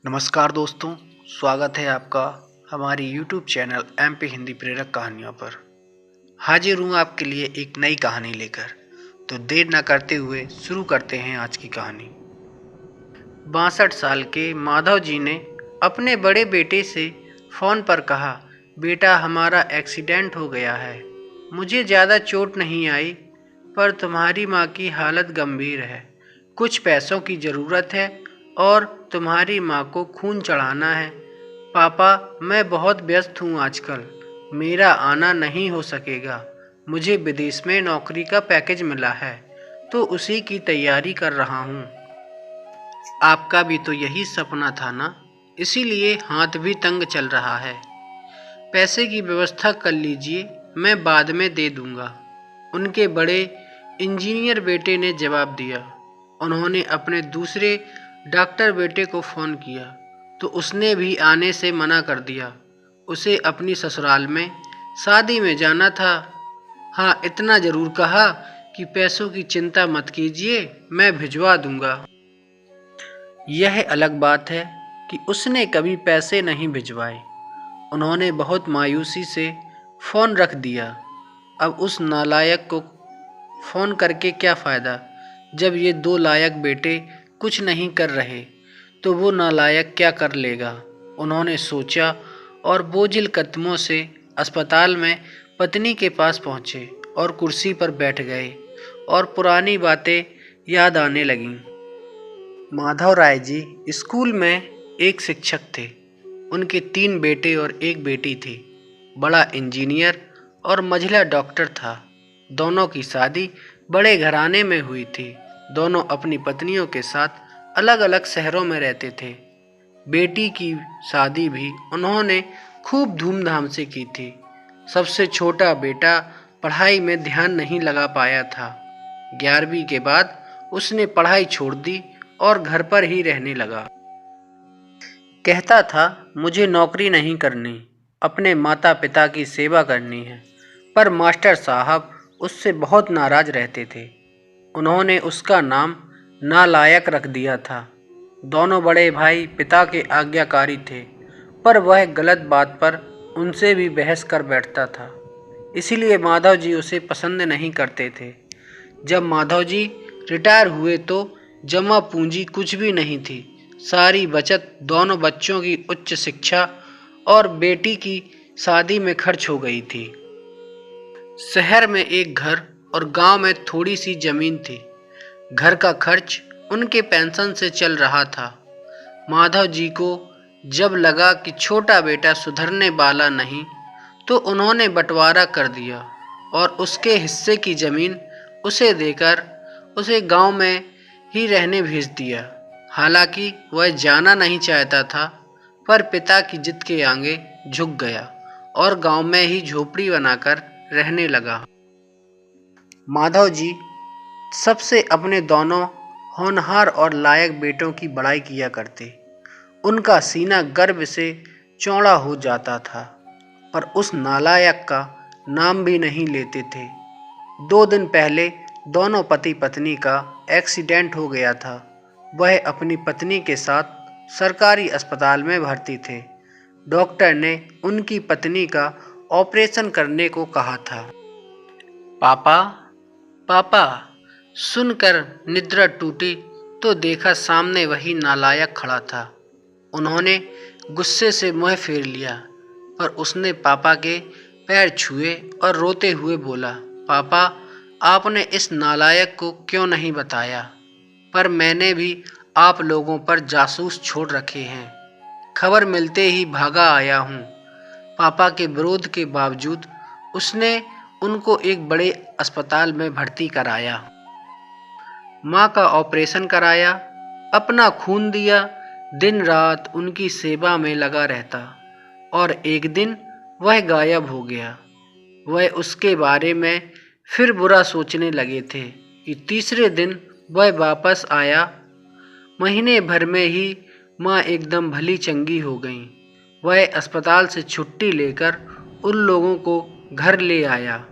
नमस्कार दोस्तों, स्वागत है आपका हमारी YouTube चैनल MP हिंदी प्रेरक कहानियों पर। हाजिर हूँ आपके लिए एक नई कहानी लेकर। तो देर न करते हुए शुरू करते हैं आज की कहानी। 62 साल के माधव जी ने अपने बड़े बेटे से फ़ोन पर कहा, बेटा हमारा एक्सीडेंट हो गया है। मुझे ज़्यादा चोट नहीं आई, पर तुम्हारी माँ की हालत गंभीर है। कुछ पैसों की ज़रूरत है और तुम्हारी माँ को खून चढ़ाना है। पापा, मैं बहुत व्यस्त हूँ आजकल, मेरा आना नहीं हो सकेगा। मुझे विदेश में नौकरी का पैकेज मिला है, तो उसी की तैयारी कर रहा हूँ। आपका भी तो यही सपना था ना, इसीलिए हाथ भी तंग चल रहा है। पैसे की व्यवस्था कर लीजिए, मैं बाद में दे दूँगा। उनके बड़े इंजीनियर बेटे ने जवाब दिया। उन्होंने अपने दूसरे डॉक्टर बेटे को फ़ोन किया, तो उसने भी आने से मना कर दिया। उसे अपनी ससुराल में शादी में जाना था। हाँ, इतना ज़रूर कहा कि पैसों की चिंता मत कीजिए, मैं भिजवा दूँगा। यह अलग बात है कि उसने कभी पैसे नहीं भिजवाए। उन्होंने बहुत मायूसी से फ़ोन रख दिया। अब उस नालायक को फ़ोन करके क्या फ़ायदा, जब ये दो लायक बेटे कुछ नहीं कर रहे, तो वो नालायक क्या कर लेगा। उन्होंने सोचा और बोझिल कदमों से अस्पताल में पत्नी के पास पहुँचे और कुर्सी पर बैठ गए और पुरानी बातें याद आने लगीं। माधव राय जी स्कूल में एक शिक्षक थे। उनके 3 बेटे और एक बेटी थी। बड़ा इंजीनियर और मझिला डॉक्टर था। दोनों की शादी बड़े घराने में हुई थी। दोनों अपनी पत्नियों के साथ अलग अलग शहरों में रहते थे। बेटी की शादी भी उन्होंने खूब धूमधाम से की थी। सबसे छोटा बेटा पढ़ाई में ध्यान नहीं लगा पाया था। 11वीं के बाद उसने पढ़ाई छोड़ दी और घर पर ही रहने लगा। कहता था, मुझे नौकरी नहीं करनी, अपने माता पिता की सेवा करनी है। पर मास्टर साहब उससे बहुत नाराज रहते थे। उन्होंने उसका नाम नालायक रख दिया था। दोनों बड़े भाई पिता के आज्ञाकारी थे, पर वह गलत बात पर उनसे भी बहस कर बैठता था। इसीलिए माधव जी उसे पसंद नहीं करते थे। जब माधव जी रिटायर हुए तो जमा पूंजी कुछ भी नहीं थी। सारी बचत दोनों बच्चों की उच्च शिक्षा और बेटी की शादी में खर्च हो गई थी। शहर में एक घर और गांव में थोड़ी सी जमीन थी। घर का खर्च उनके पेंशन से चल रहा था। माधव जी को जब लगा कि छोटा बेटा सुधरने वाला नहीं, तो उन्होंने बंटवारा कर दिया और उसके हिस्से की ज़मीन उसे देकर उसे गांव में ही रहने भेज दिया। हालांकि वह जाना नहीं चाहता था, पर पिता की जिद के आगे झुक गया और गांव में ही झोपड़ी बनाकर रहने लगा। माधव जी सबसे अपने दोनों होनहार और लायक बेटों की बड़ाई किया करते। उनका सीना गर्व से चौड़ा हो जाता था, पर उस नालायक का नाम भी नहीं लेते थे। 2 दिन पहले दोनों पति पत्नी का एक्सीडेंट हो गया था। वह अपनी पत्नी के साथ सरकारी अस्पताल में भर्ती थे। डॉक्टर ने उनकी पत्नी का ऑपरेशन करने को कहा था। पापा, पापा, सुनकर निद्रा टूटी तो देखा सामने वही नालायक खड़ा था। उन्होंने गुस्से से मुंह फेर लिया, पर उसने पापा के पैर छुए और रोते हुए बोला, पापा, आपने इस नालायक को क्यों नहीं बताया? पर मैंने भी आप लोगों पर जासूस छोड़ रखे हैं। खबर मिलते ही भागा आया हूँ। पापा के विरोध के बावजूद उसने उनको एक बड़े अस्पताल में भर्ती कराया। माँ का ऑपरेशन कराया, अपना खून दिया, दिन रात उनकी सेवा में लगा रहता। और एक दिन वह गायब हो गया। वह उसके बारे में फिर बुरा सोचने लगे थे कि तीसरे दिन वह वापस आया। महीने भर में ही माँ एकदम भली चंगी हो गईं। वह अस्पताल से छुट्टी लेकर उन लोगों को घर ले आया।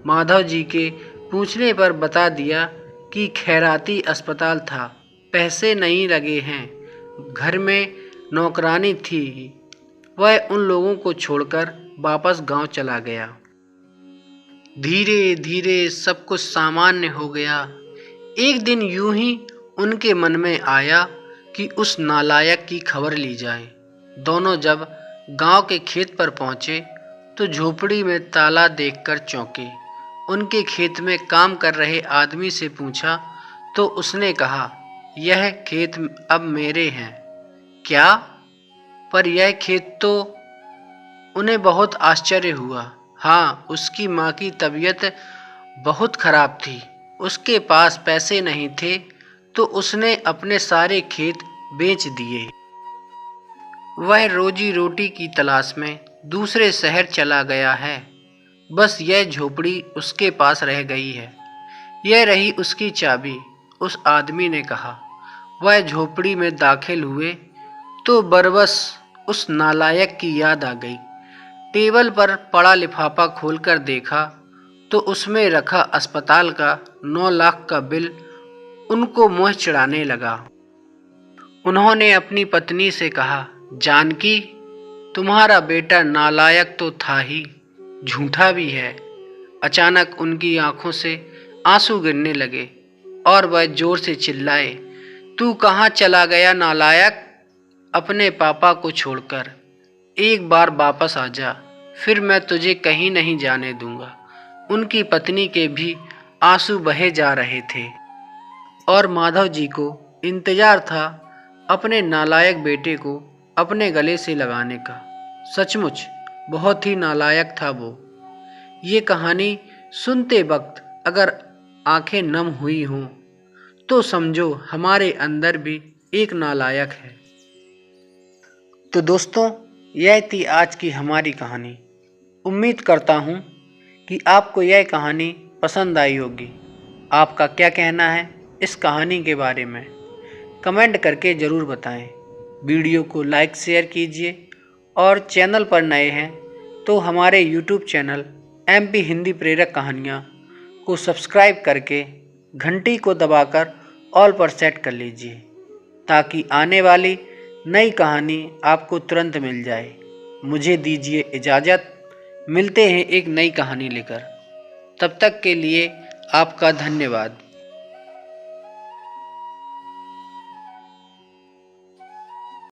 माधव जी के पूछने पर बता दिया कि खैराती अस्पताल था, पैसे नहीं लगे हैं, घर में नौकरानी थी, वह उन लोगों को छोड़कर वापस गांव चला गया। धीरे धीरे सब कुछ सामान्य हो गया। एक दिन यूं ही उनके मन में आया कि उस नालायक की खबर ली जाए। दोनों जब गांव के खेत पर पहुंचे तो झोपड़ी में ताला देखकर चौंके। उनके खेत में काम कर रहे आदमी से पूछा तो उसने कहा, यह खेत अब मेरे हैं। क्या? पर यह खेत तो। उन्हें बहुत आश्चर्य हुआ। हाँ, उसकी माँ की तबीयत बहुत खराब थी, उसके पास पैसे नहीं थे तो उसने अपने सारे खेत बेच दिए। वह रोजी रोटी की तलाश में दूसरे शहर चला गया है। बस यह झोपड़ी उसके पास रह गई है। यह रही उसकी चाबी, उस आदमी ने कहा। वह झोपड़ी में दाखिल हुए तो बरबस उस नालायक की याद आ गई। टेबल पर पड़ा लिफाफा खोलकर देखा तो उसमें रखा अस्पताल का 9 लाख का बिल उनको मुँह चिढ़ाने लगा। उन्होंने अपनी पत्नी से कहा, जानकी, तुम्हारा बेटा नालायक तो था ही, झूठा भी है। अचानक उनकी आंखों से आंसू गिरने लगे और वह जोर से चिल्लाए, तू कहाँ चला गया नालायक? अपने पापा को छोड़कर एक बार वापस आ जा, फिर मैं तुझे कहीं नहीं जाने दूंगा। उनकी पत्नी के भी आंसू बहे जा रहे थे और माधव जी को इंतजार था अपने नालायक बेटे को अपने गले से लगाने का। सचमुच बहुत ही नालायक था वो। ये कहानी सुनते वक्त अगर आंखें नम हुई हों तो समझो हमारे अंदर भी एक नालायक है। तो दोस्तों, यह थी आज की हमारी कहानी। उम्मीद करता हूँ कि आपको यह कहानी पसंद आई होगी। आपका क्या कहना है इस कहानी के बारे में? कमेंट करके ज़रूर बताएं। वीडियो को लाइक शेयर कीजिए और चैनल पर नए हैं तो हमारे यूट्यूब चैनल MP हिंदी प्रेरक कहानियाँ को सब्सक्राइब करके घंटी को दबाकर ऑल पर सेट कर लीजिए ताकि आने वाली नई कहानी आपको तुरंत मिल जाए। मुझे दीजिए इजाज़त, मिलते हैं एक नई कहानी लेकर। तब तक के लिए आपका धन्यवाद।